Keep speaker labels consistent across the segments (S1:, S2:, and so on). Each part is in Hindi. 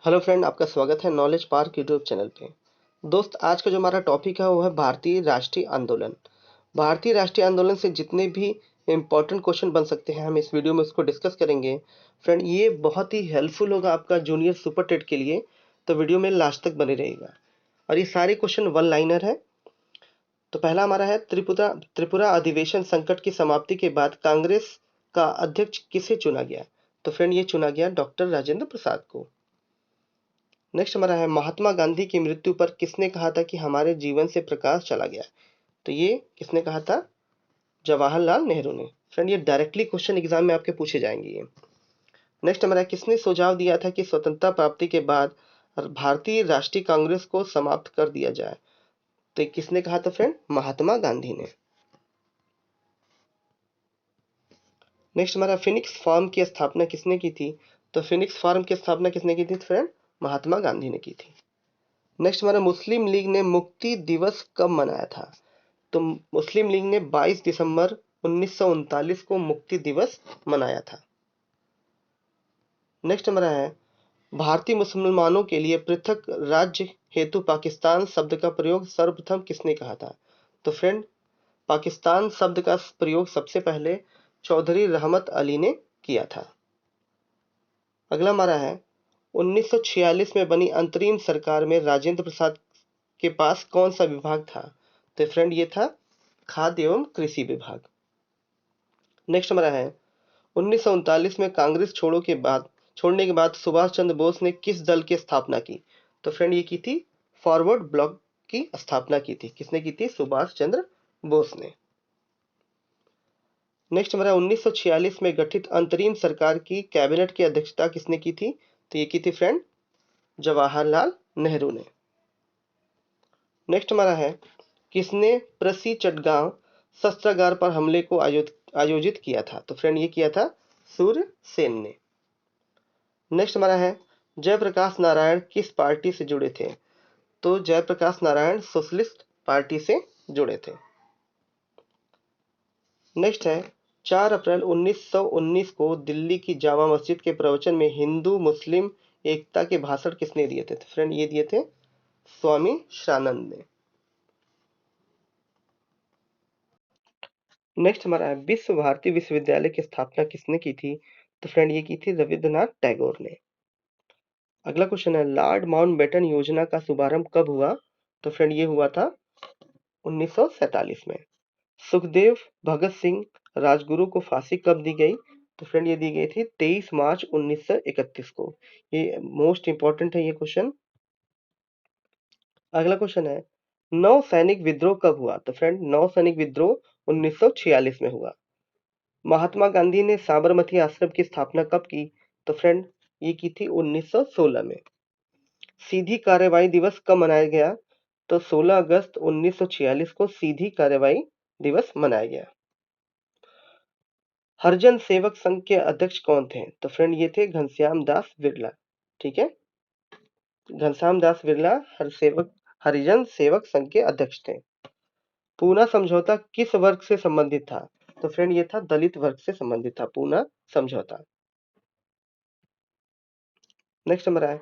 S1: हेलो फ्रेंड, आपका स्वागत है नॉलेज पार्क यूट्यूब चैनल पे। दोस्त, आज का जो हमारा टॉपिक है वो है भारतीय राष्ट्रीय आंदोलन। भारतीय राष्ट्रीय आंदोलन से जितने भी इम्पोर्टेंट क्वेश्चन बन सकते हैं हम इस वीडियो में उसको डिस्कस करेंगे। फ्रेंड, ये बहुत ही हेल्पफुल होगा आपका जूनियर सुपर टेट के लिए, तो वीडियो में लास्ट तक बने रहेगा। और ये सारे क्वेश्चन वन लाइनर है। तो पहला हमारा है त्रिपुरा त्रिपुरा अधिवेशन संकट की समाप्ति के बाद कांग्रेस का अध्यक्ष किसे चुना गया। तो फ्रेंड, ये चुना गया डॉक्टर राजेंद्र प्रसाद को। नेक्स्ट हमारा है महात्मा गांधी की मृत्यु पर किसने कहा था कि हमारे जीवन से प्रकाश चला गया। तो ये किसने कहा था? जवाहरलाल नेहरू ने। फ्रेंड, ये डायरेक्टली क्वेश्चन एग्जाम में आपके पूछे जाएंगे ये। नेक्स्ट हमारा है किसने सुझाव दिया था कि स्वतंत्रता प्राप्ति के बाद भारतीय राष्ट्रीय कांग्रेस को समाप्त कर दिया जाए। तो ये किसने कहा था फ्रेंड? महात्मा गांधी ने। नेक्स्ट हमारा फिनिक्स फार्म की स्थापना किसने की थी। तो फिनिक्स फार्म की स्थापना किसने की थी फ्रेंड? महात्मा गांधी ने की थी। नेक्स्ट हमारा मुस्लिम लीग ने मुक्ति दिवस कब मनाया था। तो मुस्लिम लीग ने 22 दिसंबर 1939 को मुक्ति दिवस मनाया था। नेक्स्ट हमारा है भारतीय मुसलमानों के लिए पृथक राज्य हेतु पाकिस्तान शब्द का प्रयोग सर्वप्रथम किसने कहा था। तो फ्रेंड, पाकिस्तान शब्द का प्रयोग सबसे पहले चौधरी रहमत अली ने किया था। अगला हमारा है 1946 में बनी अंतरिम सरकार में राजेंद्र प्रसाद के पास कौन सा विभाग था। तो फ्रेंड, ये था खाद्य एवं कृषि विभाग। नेक्स्ट हमारा है 1939 में कांग्रेस छोड़ने के बाद सुभाष चंद्र बोस ने किस दल की स्थापना की। तो फ्रेंड, ये की थी फॉरवर्ड ब्लॉक की स्थापना की थी। किसने की थी? सुभाष चंद्र बोस ने। नेक्स्ट हमारा 1946 में गठित अंतरिम सरकार की कैबिनेट की अध्यक्षता किसने की थी। तो ये की थी फ्रेंड जवाहरलाल नेहरू ने। नेक्स्ट हमारा है किसने प्रसी चटगांव शस्त्रागार पर हमले को आयोजित किया था। तो फ्रेंड, ये किया था सूर्य सेन ने। नेक्स्ट हमारा है जयप्रकाश नारायण किस पार्टी से जुड़े थे। तो जयप्रकाश नारायण सोशलिस्ट पार्टी से जुड़े थे। नेक्स्ट है 4 अप्रैल 1919 को दिल्ली की जामा मस्जिद के प्रवचन में हिंदू मुस्लिम एकता के भाषण किसने दिए थे। तो फ्रेंड, ये दिए थे स्वामी श्रानंद ने। नेक्स्ट हमारा है विश्व भारती विश्वविद्यालय की स्थापना किसने की थी। तो फ्रेंड, ये की थी रविंद्रनाथ टैगोर ने। अगला क्वेश्चन है लॉर्ड माउंटबेटन योजना का शुभारंभ कब हुआ। तो फ्रेंड, ये हुआ था 1947 में। सुखदेव भगत सिंह राजगुरु को फांसी कब दी गई। तो फ्रेंड, ये दी गई थी 23 मार्च 1931 को। ये मोस्ट इंपॉर्टेंट है ये क्वेश्चन। अगला क्वेश्चन है नौ सैनिक विद्रोह कब हुआ। तो फ्रेंड, नौ सैनिक विद्रोह 1946 में हुआ। महात्मा गांधी ने साबरमती आश्रम की स्थापना कब की। तो फ्रेंड, ये की थी 1916 में। सीधी कार्यवाही दिवस कब मनाया गया। तो 16 अगस्त 1946 को सीधी कार्यवाही दिवस मनाया गया। हरिजन सेवक संघ के अध्यक्ष कौन थे। तो फ्रेंड, ये थे घनश्याम दास बिरला। ठीक है, घनश्याम दास बिरला हरिजन सेवक संघ के अध्यक्ष थे। पूना समझौता किस वर्ग से संबंधित था। तो फ्रेंड, ये था दलित वर्ग से संबंधित था पूना समझौता। नेक्स्ट हमारा है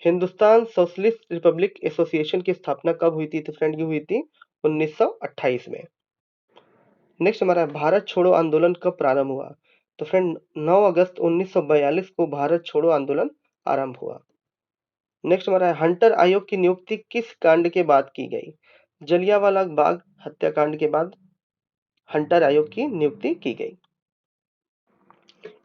S1: हिंदुस्तान सोशलिस्ट रिपब्लिक एसोसिएशन की स्थापना कब हुई थी। तो फ्रेंड, ये हुई थी 1928 में। नेक्स्ट हमारा है भारत छोड़ो आंदोलन कब प्रारंभ हुआ। तो फ्रेंड, 9 अगस्त 1942 को भारत छोड़ो आंदोलन आरंभ हुआ। नेक्स्ट हमारा है हंटर आयोग की नियुक्ति किस कांड के बाद की गई। जलियांवाला बाग हत्याकांड के बाद हंटर आयोग की नियुक्ति की गई।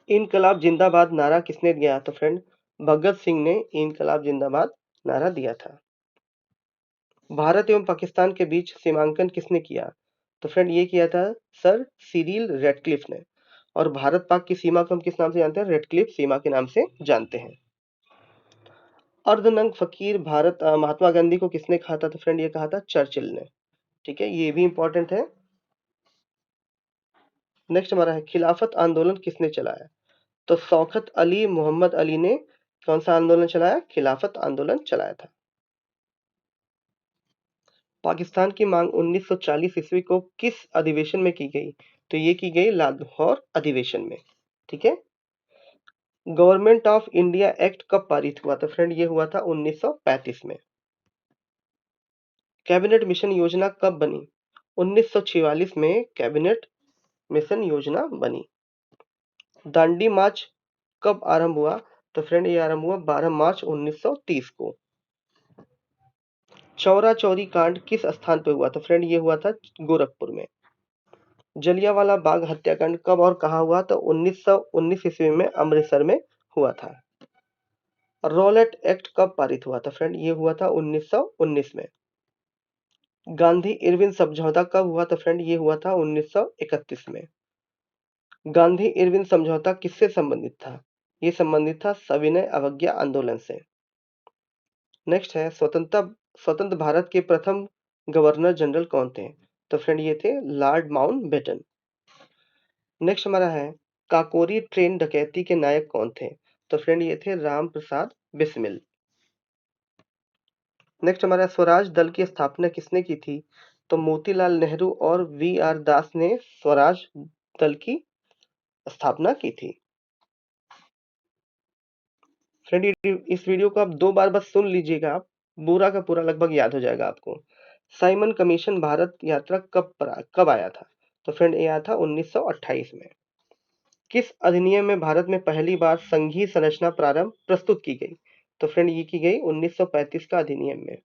S1: इनकलाब जिंदाबाद नारा किसने दिया। तो फ्रेंड, भगत सिंह ने इनकलाब जिंदाबाद नारा दिया था। भारत एवं पाकिस्तान के बीच सीमांकन किसने किया। तो फ्रेंड, ये किया था सर सिरिल रेडक्लिफ ने। और भारत पाक की सीमा को हम किस नाम से जानते हैं? रेडक्लिफ सीमा के नाम से जानते हैं। अर्धनंग फकीर महात्मा गांधी को किसने कहा था। तो फ्रेंड, ये कहा था चर्चिल ने। ठीक है, ये भी इंपॉर्टेंट है। नेक्स्ट हमारा है खिलाफत आंदोलन किसने चलाया। तो शौकत अली मोहम्मद अली ने कौन सा आंदोलन चलाया? खिलाफत आंदोलन चलाया था। पाकिस्तान की मांग 1940 ईस्वी को किस अधिवेशन में की गई। तो ये की गई लाहौर अधिवेशन में। ठीक है, गवर्नमेंट ऑफ इंडिया एक्ट कब पारित हुआ? तो फ्रेंड ये हुआ था 1935 में। कैबिनेट मिशन योजना कब बनी? 1946 में कैबिनेट मिशन योजना बनी। दांडी मार्च कब आरंभ हुआ? तो फ्रेंड ये आरंभ हुआ 12 मार्च 1930 को। चौरा चौरी कांड किस स्थान पे हुआ? तो फ्रेंड ये हुआ था गोरखपुर में। जलियांवाला बाग हत्याकांड कब और कहाँ हुआ? तो 1919 ईस्वी में अमृतसर में हुआ था। रॉलेट एक्ट कब पारित हुआ? तो फ्रेंड ये हुआ था 1919 में। गांधी इरविन समझौता कब हुआ? तो फ्रेंड ये हुआ था 1931 में। गांधी इरविन समझौता किससे संबंधित था? ये संबंधित था सविनय अवज्ञा आंदोलन से। नेक्स्ट है स्वतंत्र भारत के प्रथम गवर्नर जनरल कौन थे? तो फ्रेंड ये थे लॉर्ड माउंटबेटन। नेक्स्ट हमारा है काकोरी ट्रेन डकैती के नायक कौन थे? तो फ्रेंड ये थे राम प्रसाद बिस्मिल। नेक्स्ट हमारा स्वराज दल की स्थापना किसने की थी? तो मोतीलाल नेहरू और वी आर दास ने स्वराज दल की स्थापना की थी। फ्रेंड इस वीडियो को आप 2 बार बस सुन लीजिएगा, आप पूरा का पूरा लगभग याद हो जाएगा आपको। साइमन कमीशन भारत यात्रा कब आया था? तो फ्रेंड ये आया था 1928 में। किस अधिनियम में भारत में पहली बार संघीय संरचना प्रारंभ प्रस्तुत की गई? तो फ्रेंड ये की गई 1935 का अधिनियम में।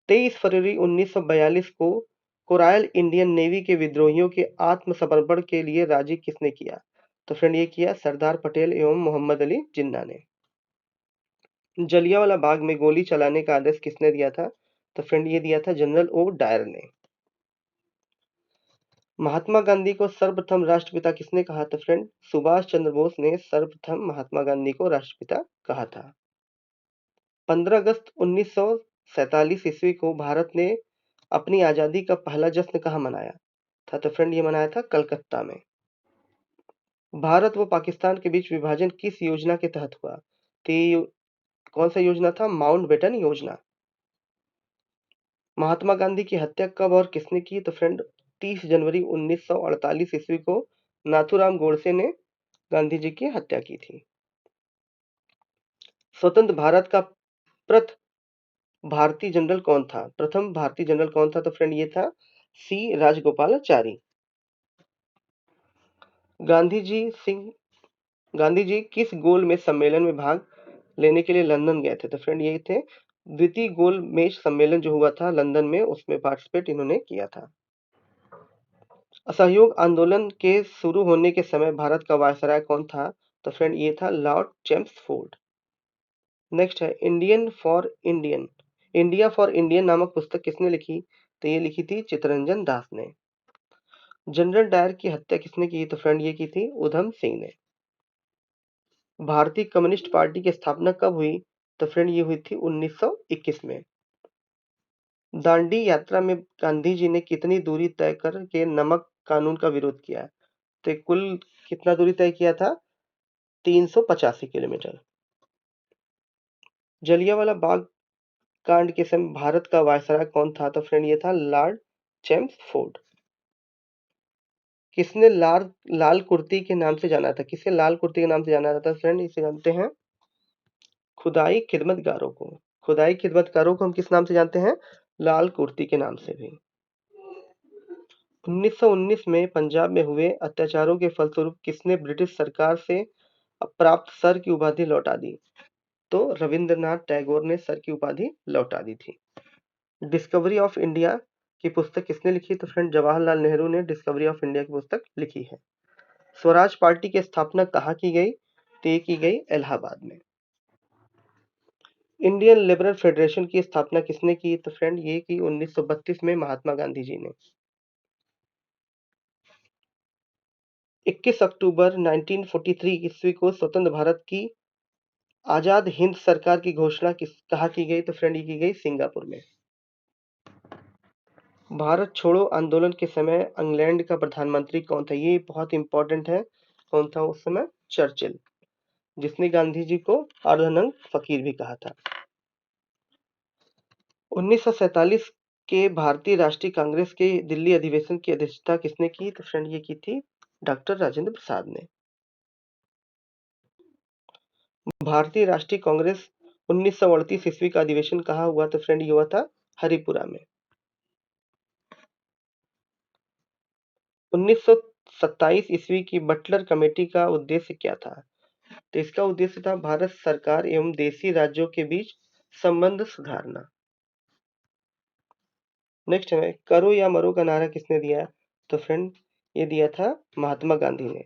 S1: 23 फरवरी 1942 को कोरायल इंडियन नेवी के विद्रोहियों के आत्मसमर्पण के लिए राजी किसने किया? तो फ्रेंड ये किया सरदार पटेल एवं मोहम्मद अली जिन्ना ने। जलियांवाला बाग में गोली चलाने का आदेश किसने दिया था? तो फ्रेंड ये दिया था जनरल ओ डायर ने। महात्मा गांधी को सर्वप्रथम राष्ट्रपिता किसने कहा? तो फ्रेंड सुभाष चंद्र बोस ने सर्वप्रथम महात्मा गांधी को राष्ट्रपिता कहा था। 15 अगस्त 1947 ईस्वी को भारत ने अपनी आजादी का पहला जश्न कहाँ मनाया था? तो फ्रेंड ये मनाया था कलकत्ता में। भारत व पाकिस्तान के बीच विभाजन किस योजना के तहत हुआ? तो ये कौन सा योजना था? माउंटबेटन योजना। महात्मा गांधी की हत्या कब और किसने की? तो फ्रेंड 30 जनवरी 1948 ईस्वी को नाथूराम गोडसे ने गांधी जी की हत्या की थी। स्वतंत्र भारत का भारतीय जनरल कौन था? प्रथम भारतीय जनरल कौन था? तो फ्रेंड ये था सी राजगोपालाचारी। गांधी जी सिंह गांधी जी किस गोल मेज सम्मेलन में भाग लेने के लिए लंदन गए थे? तो फ्रेंड ये थे द्वितीय गोल मेज सम्मेलन जो हुआ था लंदन में, उसमें पार्टिसिपेट इन्होंने किया था। असहयोग आंदोलन के शुरू होने के समय भारत का वायसराय कौन था? तो फ्रेंड ये था लॉर्ड चेम्सफोर्ड। नेक्स्ट है इंडिया फॉर इंडियन नामक पुस्तक किसने लिखी? तो ये लिखी थी चित्तरंजन दास ने। जनरल डायर की हत्या किसने की? तो फ्रेंड ये की थी उधम सिंह ने। भारतीय कम्युनिस्ट पार्टी की स्थापना कब हुई? तो फ्रेंड ये हुई थी 1921 में। दांडी यात्रा में गांधी जी ने कितनी दूरी तय करके नमक कानून का विरोध किया? तो कुल कितना दूरी तय किया था? 385 किलोमीटर। जलियांवाला बाग कांड के समय भारत का वायसराय कौन था? तो फ्रेंड ये था लॉर्ड चेम्सफोर्ड। किसने लाल कुर्ती के नाम से जाना था? किसे लाल कुर्ती के नाम से जाना जाता है? फ्रेंड इसे जानते हैं खुदाई खिदमतगारों को। खुदाई खिदमतगारों को हम किस नाम से जानते हैं? लाल कुर्ती के नाम से भी। 1919 में पंजाब में हुए अत्याचारों के फलस्वरूप किसने ब्रिटिश सरकार से प्राप्त सर की उपाधि लौटा दी? तो रविंद्रनाथ टैगोर ने सर की उपाधि लौटा दी थी। डिस्कवरी ऑफ इंडिया की पुस्तक किसने लिखी? तो फ्रेंड जवाहरलाल नेहरू ने डिस्कवरी ऑफ इंडिया की पुस्तक लिखी है। स्वराज पार्टी की स्थापना कहाँ की गई? तो ये की गई इलाहाबाद में। इंडियन लिबरल फेडरेशन की स्थापना किसने की? तो फ्रेंड ये की 1932 में महात्मा गांधी जी ने। 21 अक्टूबर 1943 ईस्वी को स्वतंत्र भारत की आजाद हिंद सरकार की घोषणा कहाँ की गई? तो फ्रेंड ये की गई सिंगापुर में। भारत छोड़ो आंदोलन के समय इंग्लैंड का प्रधानमंत्री कौन था? ये बहुत इंपॉर्टेंट है। कौन था उस समय? चर्चिल, जिसने गांधी जी को अर्धनंग फकीर भी कहा था। 1947 के भारतीय राष्ट्रीय कांग्रेस के दिल्ली अधिवेशन की अध्यक्षता किसने की? तो फ्रेंड ये की थी डॉक्टर राजेंद्र प्रसाद ने। भारतीय राष्ट्रीय कांग्रेस 1938 ईस्वी का अधिवेशन कहाँ हुआ? तो फ्रेंड ये हुआ था हरिपुरा में। 1927 ईस्वी की बटलर कमेटी का उद्देश्य क्या था? तो इसका उद्देश्य था भारत सरकार एवं देशी राज्यों के बीच संबंध सुधारना। नेक्स्ट है, करो या मरो का नारा किसने दिया? तो फ्रेंड ये दिया था महात्मा गांधी ने।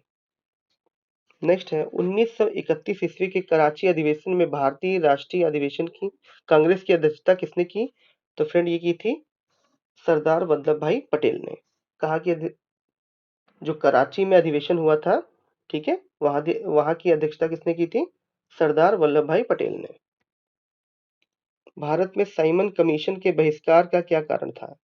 S1: नेक्स्ट है, 1931 ईस्वी के कराची अधिवेशन में भारतीय राष्ट्रीय अधिवेशन की कांग्रेस की अध्यक्षता किसने की? तो फ्रेंड ये की थी सरदार वल्लभ भाई पटेल ने। कहा कि जो कराची में अधिवेशन हुआ था, ठीक है, वहां की अध्यक्षता किसने की थी? सरदार वल्लभ भाई पटेल ने। भारत में साइमन कमीशन के बहिष्कार का क्या कारण था?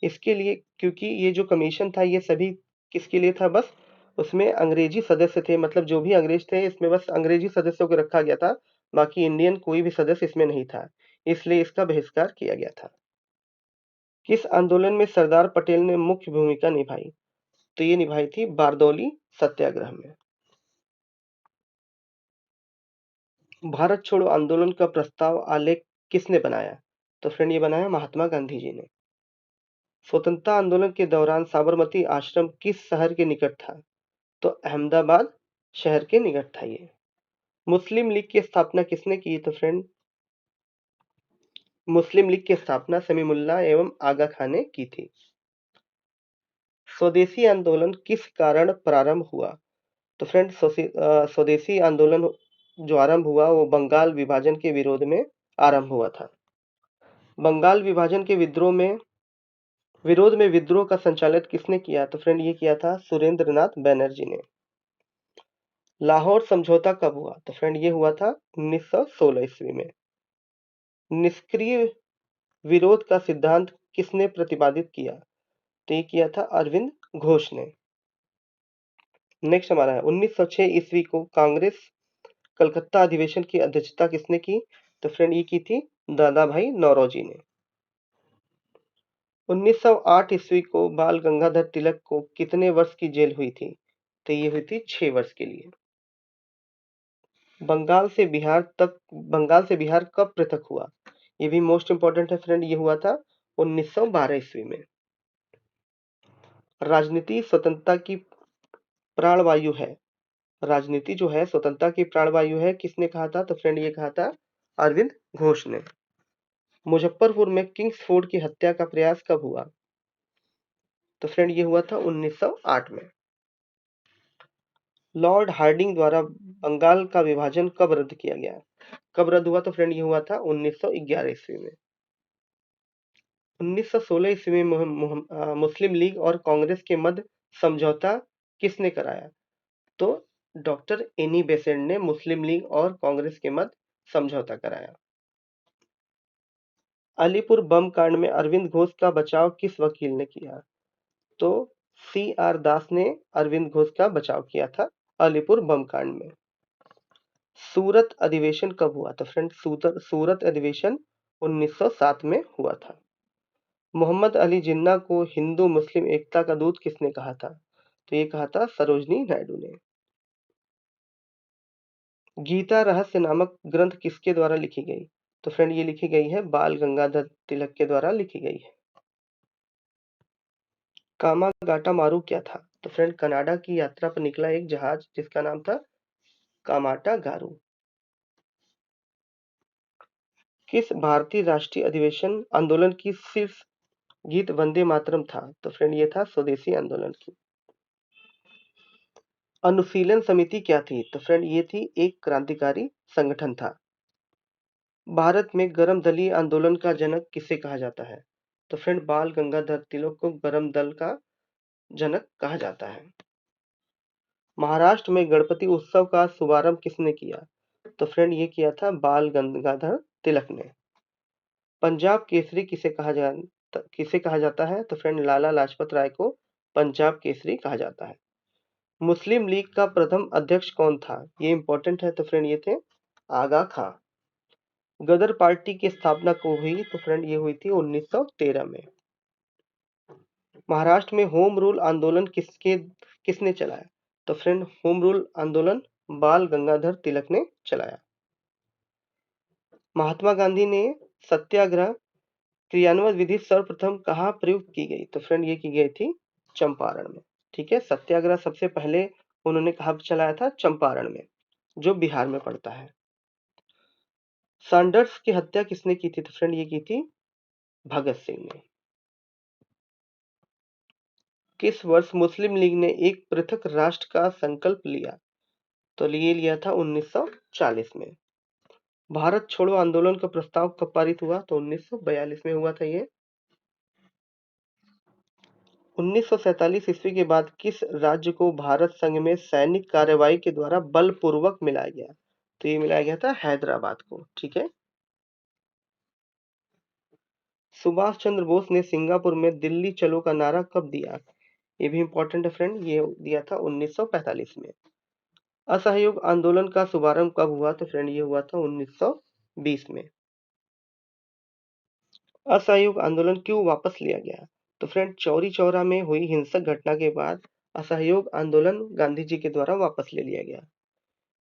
S1: इसके लिए क्योंकि ये जो कमीशन था ये सभी किसके लिए था? बस उसमें अंग्रेजी सदस्य थे, मतलब जो भी अंग्रेज थे इसमें बस अंग्रेजी सदस्यों को रखा गया था, बाकी इंडियन कोई भी सदस्य इसमें नहीं था, इसलिए इसका बहिष्कार किया गया था। किस आंदोलन में सरदार पटेल ने मुख्य भूमिका निभाई? तो ये निभाई थी बारदौली सत्याग्रह में। भारत छोड़ो आंदोलन का प्रस्ताव आलेख किसने बनाया? तो फ्रेंड ये बनाया महात्मा गांधी जी ने। स्वतंत्रता आंदोलन के दौरान साबरमती आश्रम किस शहर के निकट था? तो अहमदाबाद शहर के निकट था ये। मुस्लिम लीग की स्थापना किसने की? तो फ्रेंड मुस्लिम लीग की स्थापना समीमुल्लाह एवं आगा खान ने की थी। स्वदेशी आंदोलन किस कारण प्रारंभ हुआ? तो फ्रेंड स्वदेशी आंदोलन जो आरंभ हुआ वो बंगाल विभाजन के विरोध में आरंभ हुआ था। बंगाल विभाजन के विरोध में विद्रोह का संचालित किसने किया? तो फ्रेंड ये किया था सुरेंद्र नाथ बैनर्जी ने। लाहौर समझौता कब हुआ? तो फ्रेंड ये हुआ था 1916 ईस्वी में। निष्क्रिय विरोध का सिद्धांत किसने प्रतिपादित किया? तो ये किया था अरविंद घोष ने। नेक्स्ट हमारा है 1906 ईस्वी को कांग्रेस कलकत्ता अधिवेशन की अध्यक्षता किसने की? तो फ्रेंड ये की थी दादा भाई नौरोजी ने। 1908 ईस्वी को बाल गंगाधर तिलक को कितने वर्ष की जेल हुई थी? तो ये हुई थी 6 वर्ष के लिए। बंगाल से बिहार कब पृथक हुआ? ये भी मोस्ट इंपॉर्टेंट है फ्रेंड, ये हुआ था 1912 ईस्वी में। राजनीति स्वतंत्रता की प्राणवायु है। राजनीति जो है स्वतंत्रता की प्राणवायु है, किसने कहा था? तो फ्रेंड ये कहा था अरविंद घोष ने। मुजफ्फरपुर में किंग्सफोर्ड की हत्या का प्रयास कब हुआ? तो फ्रेंड ये हुआ था 1908 में। लॉर्ड हार्डिंग द्वारा बंगाल का विभाजन कब रद्द किया गया? कब रद्द हुआ? तो फ्रेंड ये हुआ था 1911 ईस्वी में। 1916 ईस्वी में मुस्लिम लीग और कांग्रेस के मध्य समझौता किसने कराया? तो डॉक्टर एनी बेसेंट ने मुस्लिम लीग और कांग्रेस के मध्य समझौता कराया। अलीपुर बम कांड में अरविंद घोष का बचाव किस वकील ने किया? तो CR दास ने अरविंद घोष का बचाव किया था अलीपुर बम कांड में। सूरत अधिवेशन कब हुआ? तो फ्रेंड सूरत अधिवेशन 1907 में हुआ था। मोहम्मद अली जिन्ना को हिंदू मुस्लिम एकता का दूत किसने कहा था? तो ये कहा था सरोजनी नायडू ने। गीता रहस्य नामक ग्रंथ किसके द्वारा लिखी गई? तो फ्रेंड ये लिखी गई है बाल गंगाधर तिलक के द्वारा लिखी गई है। कामागाटा मारू क्या था? तो फ्रेंड कनाडा की यात्रा पर निकला एक जहाज जिसका नाम था कामाटा गारू। किस भारतीय राष्ट्रीय अधिवेशन आंदोलन की शीर्ष गीत वंदे मातरम था? तो फ्रेंड ये था स्वदेशी आंदोलन की। अनुशीलन समिति क्या थी? तो फ्रेंड ये थी एक क्रांतिकारी संगठन था। भारत में गरम दली आंदोलन का जनक किसे कहा जाता है? तो फ्रेंड बाल गंगाधर तिलक को गरम दल का जनक कहा जाता है। महाराष्ट्र में गणपति उत्सव का शुभारंभ किसने किया? तो फ्रेंड ये किया था बाल गंगाधर तिलक ने। पंजाब केसरी किसे कहा जाता है? तो फ्रेंड लाला लाजपत राय को पंजाब केसरी कहा जाता है। मुस्लिम लीग का प्रथम अध्यक्ष कौन था? ये इंपॉर्टेंट है, तो फ्रेंड ये थे आगा खां। गदर पार्टी की स्थापना कब हुई? तो फ्रेंड ये हुई थी 1913 में। महाराष्ट्र में होम रूल आंदोलन किसने चलाया? तो फ्रेंड होम रूल आंदोलन बाल गंगाधर तिलक ने चलाया। महात्मा गांधी ने सत्याग्रह क्रियान्वयन विधि सर्वप्रथम कहाँ प्रयुक्त की गई? तो फ्रेंड ये की गई थी चंपारण में। ठीक है, सत्याग्रह सबसे पहले उन्होंने कहाँ चलाया था? चंपारण में, जो बिहार में पड़ता है। सैंडर्स की हत्या किसने की थी? तो फ्रेंड ये की थी भगत सिंह ने। किस वर्ष मुस्लिम लीग ने एक पृथक राष्ट्र का संकल्प लिया? तो ये लिया था 1940 में। भारत छोड़ो आंदोलन का प्रस्ताव कब पारित हुआ? तो 1942 में हुआ था ये। 1947 ईस्वी के बाद किस राज्य को भारत संघ में सैनिक कार्रवाई के द्वारा बलपूर्वक मिलाया गया? तो ये मिलाया गया था हैदराबाद को। ठीक है। सुभाष चंद्र बोस ने सिंगापुर में दिल्ली चलो का नारा कब दिया? ये भी इंपॉर्टेंट है फ्रेंड, ये दिया था 1945 में। असहयोग आंदोलन का शुभारंभ कब हुआ? तो फ्रेंड ये हुआ था 1920 में। असहयोग आंदोलन क्यों वापस लिया गया? तो फ्रेंड चौरी चौरा में हुई हिंसक घटना के बाद असहयोग आंदोलन गांधी जी के द्वारा वापस ले लिया गया।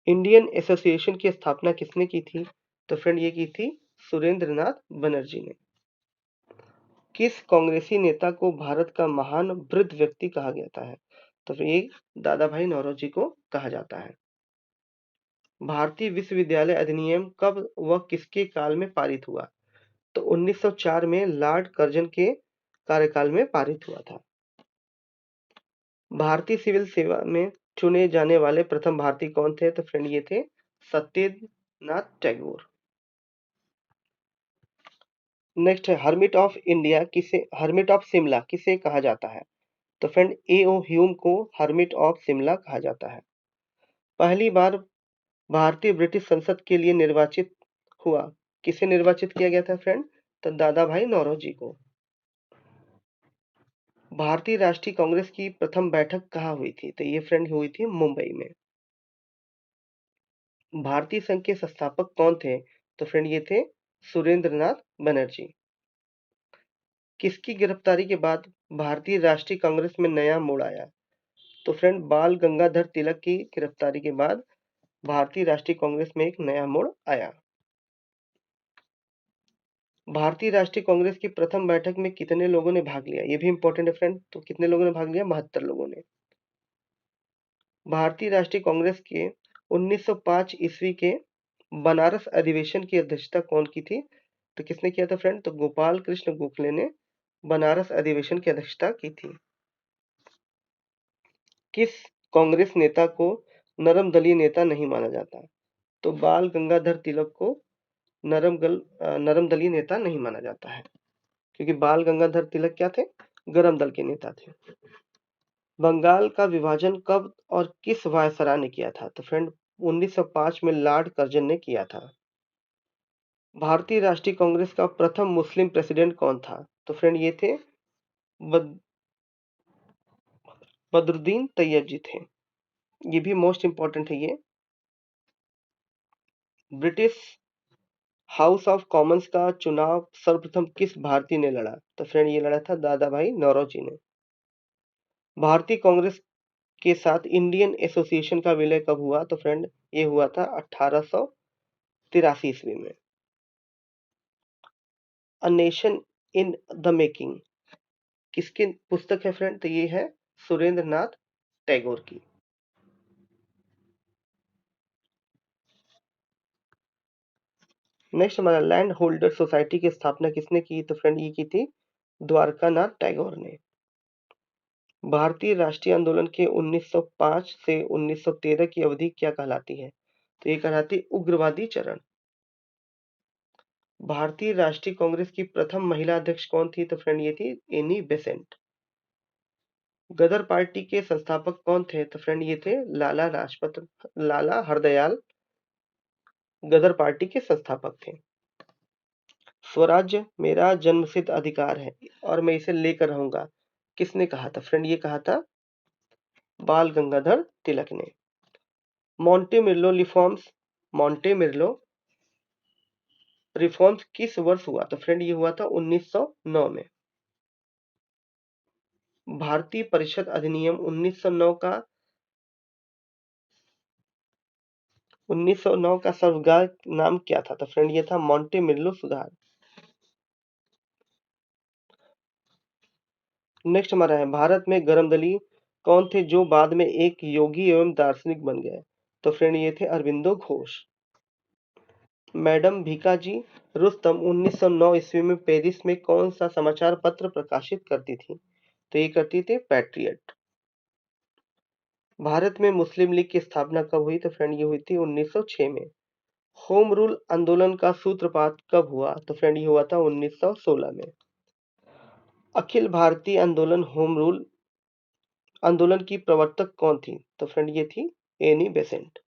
S1: इंडियन एसोसिएशन की स्थापना किसने की थी? तो फ्रेंड ये की थी सुरेंद्र नाथ बनर्जी ने। किस कांग्रेसी नेता को भारत का महान वृद्ध व्यक्ति कहा जाता है? तो फिर ये दादा भाई नौरोजी को कहा जाता है। भारतीय विश्वविद्यालय अधिनियम कब व किसके काल में पारित हुआ? तो 1904 में लॉर्ड कर्जन के कार्यकाल में पारित हुआ था। भारतीय सिविल सेवा में चुने जाने वाले प्रथम भारतीय कौन थे? तो फ्रेंड ये थे सत्येंद्रनाथ टैगोर। नेक्स्ट है हर्मिट ऑफ इंडिया किसे, हर्मिट ऑफ शिमला किसे कहा जाता है? तो फ्रेंड ए.ओ. ह्यूम को हर्मिट ऑफ शिमला कहा जाता है। पहली बार भारतीय ब्रिटिश संसद के लिए निर्वाचित हुआ, किसे निर्वाचित किया गया था फ्रेंड? तो दादा भाई नौरोजी को। भारतीय राष्ट्रीय कांग्रेस की प्रथम बैठक कहाँ हुई थी? तो ये फ्रेंड हुई थी मुंबई में। भारतीय संघ के संस्थापक कौन थे? तो फ्रेंड ये थे सुरेंद्रनाथ बनर्जी। किसकी गिरफ्तारी के बाद भारतीय राष्ट्रीय कांग्रेस में नया मोड़ आया? तो फ्रेंड बाल गंगाधर तिलक की गिरफ्तारी के बाद भारतीय राष्ट्रीय कांग्रेस में एक नया मोड़ आया। भारतीय राष्ट्रीय कांग्रेस की प्रथम बैठक में कितने लोगों ने भाग लिया? ये भी इंपॉर्टेंट है फ्रेंड। तो कितने लोगों ने भाग लिया? 72 लोगों ने। भारतीय राष्ट्रीय कांग्रेस के 1905 ईस्वी के बनारस अधिवेशन की अध्यक्षता कौन की थी? तो किसने किया था फ्रेंड? तो गोपाल कृष्ण गोखले ने बनारस अधिवेशन की अध्यक्षता की थी। किस कांग्रेस नेता को नरम दलीय नेता नहीं माना जाता? तो बाल गंगाधर तिलक को नरम दलीय नेता नहीं माना जाता है, क्योंकि बाल गंगाधर तिलक क्या थे? गरम दल के नेता थे। बंगाल का विभाजन कब और किस वायसराय ने किया था? तो फ्रेंड 1905 में लॉर्ड कर्जन ने किया था। भारतीय राष्ट्रीय कांग्रेस का प्रथम मुस्लिम प्रेसिडेंट कौन था? तो फ्रेंड ये थे बद, बदरुद्दीन तैयब जी थे। ये भी मोस्ट इंपॉर्टेंट है ये। ब्रिटिश हाउस ऑफ कॉमन्स का चुनाव सर्वप्रथम किस भारतीय ने लड़ा? तो फ्रेंड ये लड़ा था दादा भाई नौरोजी ने। भारतीय कांग्रेस के साथ इंडियन एसोसिएशन का विलय कब हुआ? तो फ्रेंड ये हुआ था 1883 ईस्वी में। A nation in the making किसकी पुस्तक है फ्रेंड? तो ये है सुरेंद्र नाथ टैगोर की। नेक्स्ट हमारा लैंड होल्डर सोसाइटी की स्थापना किसने की? तो फ्रेंड ये की थी द्वारका नाथ टैगोर ने। भारतीय राष्ट्रीय आंदोलन के 1905 से 1913 की अवधि क्या कहलाती है? तो ये कहलाती उग्रवादी चरण। भारतीय राष्ट्रीय कांग्रेस की प्रथम महिला अध्यक्ष कौन थी? तो फ्रेंड ये थी एनी बेसेंट। गदर पार्टी के संस्थापक कौन थे? तो फ्रेंड ये थे लाला हरदयाल गदर पार्टी के संस्थापक थे। स्वराज्य मेरा जन्मसिद्ध अधिकार है और मैं इसे लेकर रहूंगा, किसने कहा था? फ्रेंड ये कहा था बाल गंगाधर तिलक ने। मॉन्टे मिर्लो रिफॉर्म्स किस वर्ष हुआ? तो फ्रेंड ये हुआ था 1909 में। भारतीय परिषद अधिनियम 1909 का 1909 का सर्वगार नाम क्या था? तो फ्रेंड ये था मोंटे मिल्लो सुधार। नेक्स्ट हमारा है, भारत में गर्मदली कौन थे जो बाद में एक योगी एवं दार्शनिक बन गए? तो फ्रेंड ये थे अरविंदो घोष। मैडम भीकाजी रुस्तम 1909 ईस्वी में पेरिस में कौन सा समाचार पत्र प्रकाशित करती थी? तो ये करती थी पैट्रियट। भारत में मुस्लिम लीग की स्थापना कब हुई? तो फ्रेंड ये हुई थी 1906 में। होम रूल आंदोलन का सूत्रपात कब हुआ? तो फ्रेंड ये हुआ था 1916 में। अखिल भारतीय आंदोलन होम रूल आंदोलन की प्रवर्तक कौन थी? तो फ्रेंड ये थी एनी बेसेंट।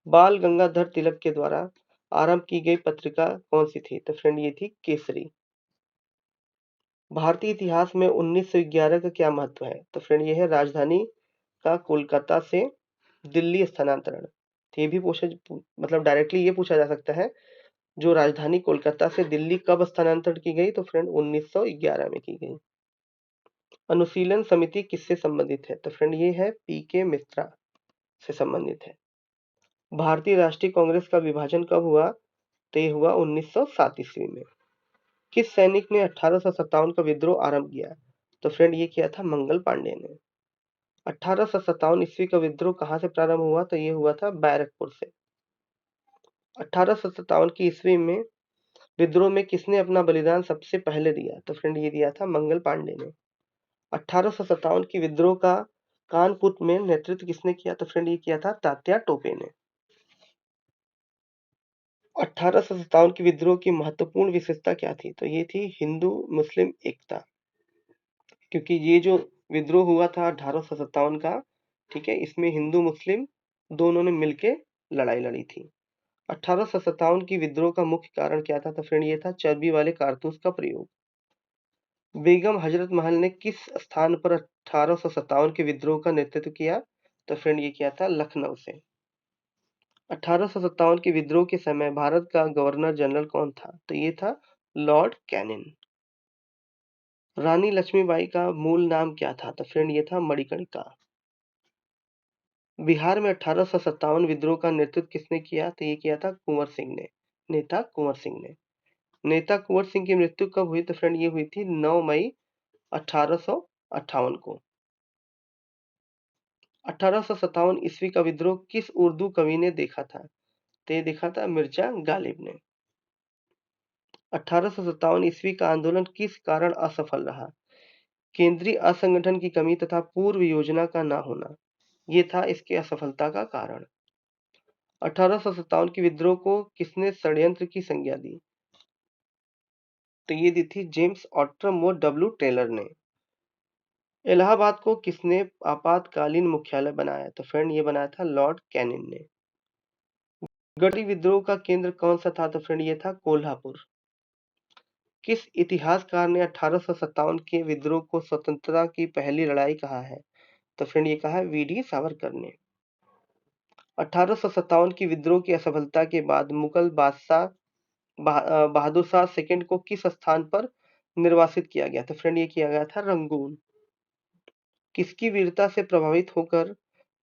S1: बाल गंगाधर तिलक के द्वारा आरंभ की गई पत्रिका कौन सी थी? तो फ्रेंड ये थी केसरी। भारतीय इतिहास में 1911 का क्या महत्व है? तो फ्रेंड ये है राजधानी का कोलकाता से दिल्ली स्थानांतरण। तो ये भी पूछा, मतलब डायरेक्टली ये पूछा जा सकता है, जो राजधानी कोलकाता से दिल्ली कब स्थानांतरण की गई? तो फ्रेंड 1911 में की गई। अनुशीलन समिति किससे संबंधित है? तो फ्रेंड ये है पी के मिश्रा से संबंधित है। भारतीय राष्ट्रीय कांग्रेस का विभाजन कब हुआ? तो ये हुआ 1907 ईस्वी में। किस सैनिक ने 1857 का विद्रोह आरंभ किया? तो फ्रेंड ये किया था मंगल पांडे ने। 1857 ईस्वी का विद्रोह कहाँ से प्रारंभ हुआ? तो ये हुआ था बैरकपुर से। 1857 की ईस्वी में विद्रोह में किसने अपना बलिदान सबसे पहले दिया? तो फ्रेंड ये दिया था मंगल पांडे ने। 1857 की विद्रोह का कानपुर में नेतृत्व किसने किया? तो फ्रेंड ये किया था तात्या टोपे ने। 1857 की विद्रोह की महत्वपूर्ण विशेषता क्या थी? तो ये थी हिंदू मुस्लिम एकता, क्योंकि ये जो विद्रोह हुआ था 1857 का, ठीक है, इसमें हिंदू मुस्लिम दोनों ने मिलके लड़ाई लड़ी थी। 1857 की विद्रोह का मुख्य कारण क्या था? तो फ्रेंड ये था चर्बी वाले कारतूस का प्रयोग। बेगम हजरत महल ने किस स्थान पर 1857 के विद्रोह का नेतृत्व किया? तो फ्रेंड ये किया था लखनऊ से। 1857 के विद्रोह के समय भारत का गवर्नर जनरल कौन था? तो ये था लॉर्ड कैनिंग। रानी लक्ष्मीबाई का मूल नाम क्या था? तो फ्रेंड ये था मणिकर्णिका। बिहार में 1857 विद्रोह का नेतृत्व किसने किया? तो ये किया था कुंवर सिंह ने, नेता कुंवर सिंह ने। नेता कुंवर सिंह की मृत्यु कब हुई? तो फ्रेंड ये हुई थी 9 मई 1858 को। 1857 ईस्वी का विद्रोह किस उर्दू कवि ने देखा था? तो ये देखा था मिर्जा गालिब ने। 1857 ईस्वी का आंदोलन किस कारण असफल रहा? केंद्रीय असंगठन की कमी तथा पूर्व योजना का न होना, ये था इसके असफलता का कारण। 1857 के विद्रोह को किसने षड्यंत्र की संज्ञा दी? तो ये दी थी जेम्स ऑट्रम व डब्ल्यू टेलर ने। इलाहाबाद को किसने आपातकालीन मुख्यालय बनाया? तो फ्रेंड ये बनाया था लॉर्ड कैनिंग ने। गढ़ी विद्रोह का केंद्र कौन सा था? तो फ्रेंड ये था कोल्हापुर। किस इतिहासकार ने 1857 के विद्रोह को स्वतंत्रता की पहली लड़ाई कहा है? तो फ्रेंड ये कहा है वीडी सावरकर ने। 1857 की विद्रोह की असफलता के बाद मुगल बादशाह बहादुर शाह सेकंड को किस स्थान पर निर्वासित किया गया? तो फ्रेंड ये किया गया था रंगून। किसकी वीरता से प्रभावित होकर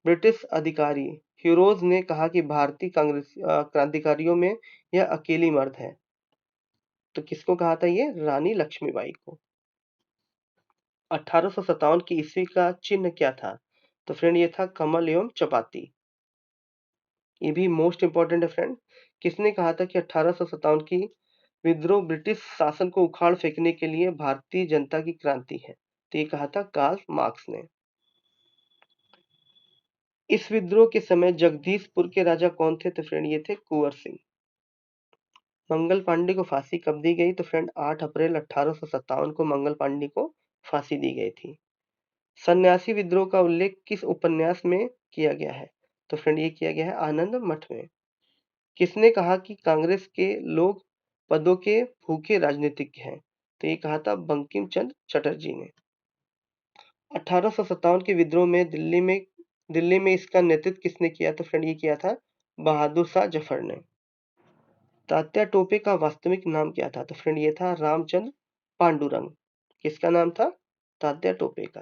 S1: ब्रिटिश अधिकारी ह्यूरोज ने कहा कि भारतीय कांग्रेस क्रांतिकारियों में यह अकेली मर्द है? तो किसको कहा था ये? रानी लक्ष्मीबाई को। 1857 की ईस्वी का चिन्ह क्या था? तो फ्रेंड ये था कमल एवं चपाती। ये भी मोस्ट इंपॉर्टेंट है फ्रेंड। किसने कहा था कि 1857 की विद्रोह ब्रिटिश शासन को उखाड़ फेंकने के लिए भारतीय जनता की क्रांति है? तो ये कहा था कार्ल मार्क्स ने। इस विद्रोह के समय जगदीशपुर के राजा कौन थे? तो फ्रेंड ये थे कुंवर सिंह। मंगल पांडे को फांसी कब दी गई? तो फ्रेंड 8 अप्रैल 1857 को मंगल पांडे को फांसी दी गई थी। सन्यासी विद्रोह का उल्लेख किस उपन्यास में किया गया है? तो फ्रेंड ये किया गया है आनंद मठ में। किसने कहा कि कांग्रेस के लोग पदों के भूखे राजनीतिज्ञ हैं? तो ये कहा था बंकिम चंद्र चटर्जी ने। 1857 के विद्रोह में दिल्ली में इसका नेतृत्व किसने किया? तो फ्रेंड ये किया था बहादुर शाह जफर ने। तात्या टोपे का वास्तविक नाम क्या था? तो फ्रेंड ये था रामचंद्र पांडुरंग। किसका नाम था? तात्या टोपे का।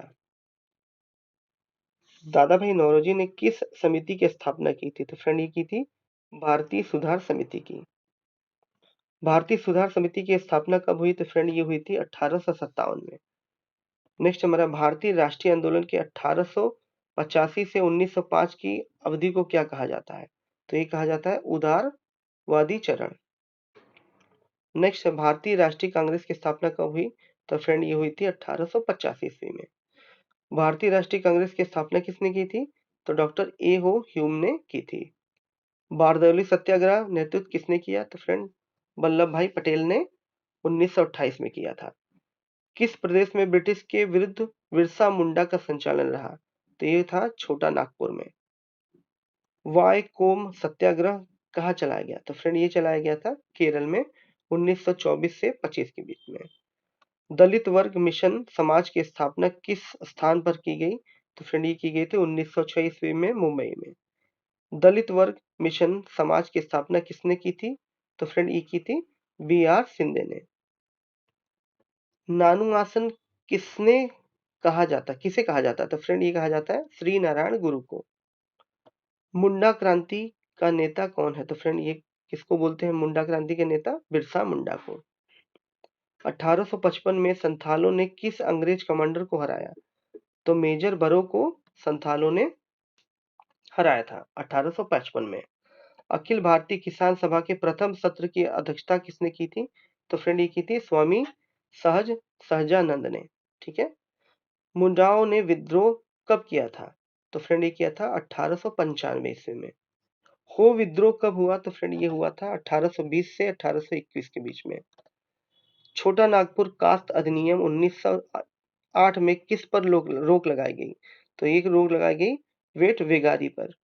S1: दादा भाई नौरोजी ने किस समिति की स्थापना की थी? तो फ्रेंड ये की थी भारतीय सुधार समिति की। भारतीय सुधार समिति की स्थापना कब हुई? तो फ्रेंड ये हुई थी 1857 में। नेक्स्ट हमारा भारतीय राष्ट्रीय आंदोलन के 1885 से 1905 की अवधि को क्या कहा जाता है? तो ये कहा जाता है उदारवादी चरण। नेक्स्ट है भारतीय राष्ट्रीय कांग्रेस की स्थापना कब हुई? तो फ्रेंड ये हुई थी 1885 ईस्वी में। भारतीय राष्ट्रीय कांग्रेस की स्थापना किसने की थी? तो डॉक्टर ए हो ह्यूम ने की थी। बारदौली सत्याग्रह नेतृत्व किसने किया? तो फ्रेंड वल्लभ भाई पटेल ने 1928 में किया था। किस प्रदेश में ब्रिटिश के विरुद्ध बिरसा मुंडा का संचालन रहा? तो ये था छोटा नागपुर में। वाई कोम सत्याग्रह कहाँ चलाया गया? तो फ्रेंड ये चलाया गया था केरल में 1924 से 25 के बीच में। दलित वर्ग मिशन समाज की स्थापना किस स्थान पर की गई? तो फ्रेंड ये की गई थी 1906 ईस्वी में मुंबई में। दलित वर्ग मिशन समाज की स्थापना किसने की थी? तो फ्रेंड ये की थी बी आर सिंधे ने। नानू आसन किसे कहा जाता है? तो फ्रेंड ये कहा जाता है श्री नारायण गुरु को। मुंडा क्रांति का नेता कौन है? तो फ्रेंड ये किसको बोलते हैं मुंडा क्रांति के नेता? बिरसा मुंडा को। 1855 में संथालों ने किस अंग्रेज कमांडर को हराया? तो मेजर बरो को संथालों ने हराया था 1855 में। अखिल भारतीय किसान सभा के प्रथम सत्र की अध्यक्षता किसने की थी? तो फ्रेंड ये की थी स्वामी सहजानंद ने। ठीक है। मुंडाओं ने विद्रोह कब किया था? तो फ्रेंड ये किया था 1895 ईस्वी में। हो विद्रोह कब हुआ? तो फ्रेंड ये हुआ था 1820 से 1821 के बीच में। छोटा नागपुर कास्ट अधिनियम 1908 में किस पर रोक लगाई गई? तो एक रोक लगाई गई वेट वेगारी पर।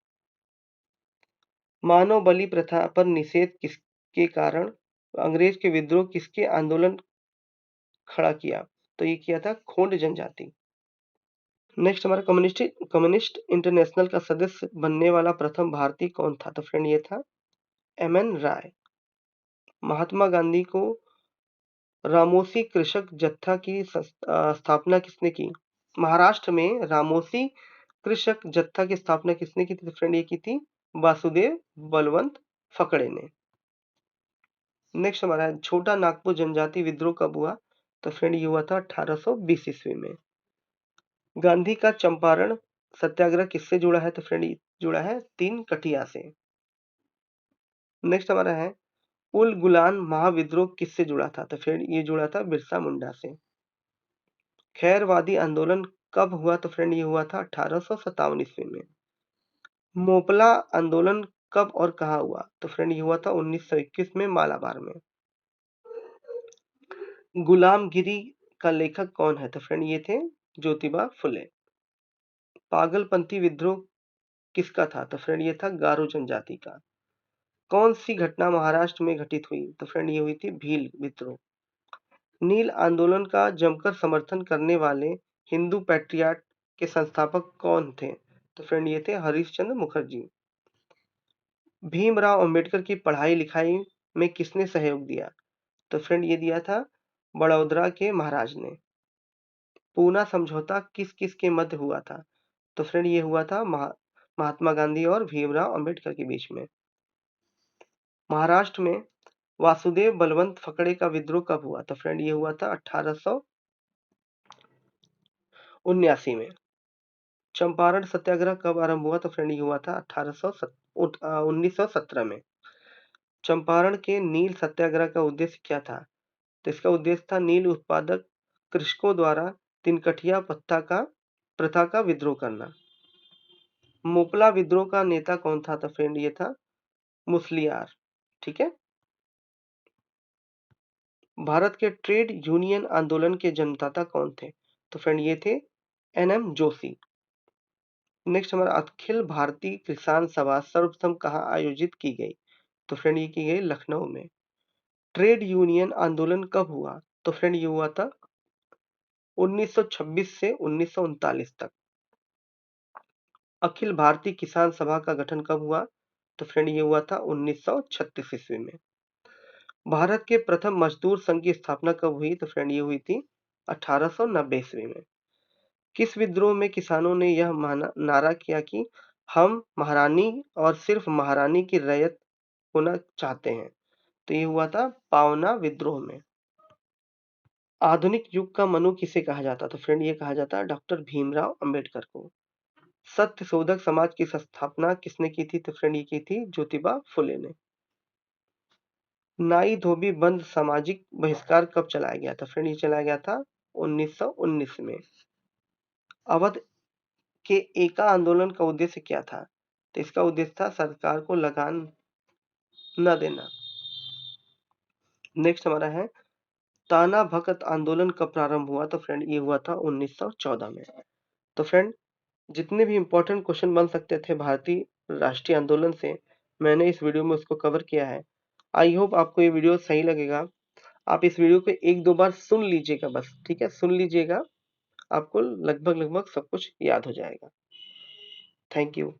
S1: मानव बलि प्रथा पर निषेध किसके कारण अंग्रेज के विद्रोह किसके आंदोलन खड़ा किया? तो ये किया था खोंड जनजाति। नेक्स्ट हमारा कम्युनिस्ट इंटरनेशनल का सदस्य बनने वाला प्रथम भारतीय कौन था? तो फ्रेंड ये था एम एन राय। महात्मा गांधी को रामोसी कृषक जत्था की स्थापना किसने की? महाराष्ट्र में रामोसी कृषक जत्था की स्थापना किसने की थी? तो फ्रेंड ये की थी वासुदेव बलवंत फकड़े ने। नेक्स्ट हमारा है छोटा नागपुर जनजाति विद्रोह कब हुआ? तो फ्रेंड ये हुआ था 1820 ईस्वी में। गांधी का चंपारण सत्याग्रह किससे जुड़ा है? तो फ्रेंड जुड़ा है तीन कटिया से। नेक्स्ट हमारा है उल गुलान महाविद्रोह किससे जुड़ा था? तो फ्रेंड ये जुड़ा था बिरसा मुंडा से। खैरवादी आंदोलन कब हुआ? तो फ्रेंड ये हुआ था 1857 ईस्वी में। मोपला आंदोलन कब और कहाँ हुआ? तो फ्रेंड ये हुआ था 1921 में मालाबार में। गुलामगिरी का लेखक कौन है? तो फ्रेंड ये थे ज्योतिबा फुले। पागलपंथी विद्रोह किसका था? तो फ्रेंड ये था गारो जनजाति का। कौन सी घटना महाराष्ट्र में घटित हुई? तो फ्रेंड ये हुई थी भील विद्रोह। नील आंदोलन का जमकर समर्थन करने वाले हिंदू पैट्रियट के संस्थापक कौन थे? तो फ्रेंड ये थे हरीशचंद्र मुखर्जी। भीमराव अंबेडकर की पढ़ाई लिखाई में किसने सहयोग दिया? तो फ्रेंड ये दिया था बड़ौदा के महाराज ने। पूना समझौता किस किस के मध्य हुआ था? तो फ्रेंड ये हुआ था महात्मा गांधी और भीमराव अंबेडकर के बीच में। महाराष्ट्र में वासुदेव बलवंत फकड़े का विद्रोह कब हुआ? तो फ्रेंड ये हुआ था 1879 में। चंपारण सत्याग्रह कब आरंभ हुआ? तो फ्रेंड ये हुआ था 1917 में। चंपारण के नील सत्याग्रह का उद्देश्य क्या था? तो इसका उद्देश्य था नील उत्पादक कृषकों द्वारा तिनकठिया प्रथा का विद्रोह करना। मोपला विद्रोह का नेता कौन था? तो फ्रेंड ये था मुसलियार। ठीक है। भारत के ट्रेड यूनियन आंदोलन के जन्मदाता कौन थे? तो फ्रेंड ये थे एन एम जोशी। नेक्स्ट हमारा अखिल भारतीय किसान सभा सर्वप्रथम कहाँ आयोजित की गई? तो फ्रेंड ये की गई लखनऊ में। ट्रेड यूनियन आंदोलन कब हुआ? तो फ्रेंड ये हुआ था 1926 से 1939 तक। अखिल भारतीय किसान सभा का गठन कब हुआ? तो फ्रेंड ये हुआ था 1936 ईस्वी में। भारत के प्रथम मजदूर संघ की स्थापना कब हुई? तो फ्रेंड ये हुई थी 1890 ईस्वी में। किस विद्रोह में किसानों ने यह नारा किया कि हम महारानी और सिर्फ महारानी की रैयत होना चाहते हैं। तो ये हुआ था पावना विद्रोह में। आधुनिक युग का मनु किसे कहा जाता? तो फ्रेंड ये कहा जाता है डॉक्टर भीमराव अंबेडकर को। सत्य शोधक समाज की स्थापना किसने की थी? तो फ्रेंड ये की थी ज्योतिबा फुले ने। नाई धोबी बंद सामाजिक बहिष्कार कब चलाया गया था? फ्रेंड ये चलाया गया था 1919 में। अवध के एका आंदोलन का उद्देश्य क्या था? तो इसका उद्देश्य था सरकार को लगान न देना। नेक्स्ट हमारा है ताना भगत आंदोलन कब प्रारंभ हुआ? तो फ्रेंड ये हुआ था 1914 में। तो फ्रेंड जितने भी इंपॉर्टेंट क्वेश्चन बन सकते थे भारतीय राष्ट्रीय आंदोलन से, मैंने इस वीडियो में उसको कवर किया है। आई होप आपको ये वीडियो सही लगेगा। आप इस वीडियो को एक दो बार सुन लीजिएगा बस, ठीक है, सुन लीजिएगा, आपको लगभग लगभग सब कुछ याद हो जाएगा। Thank you.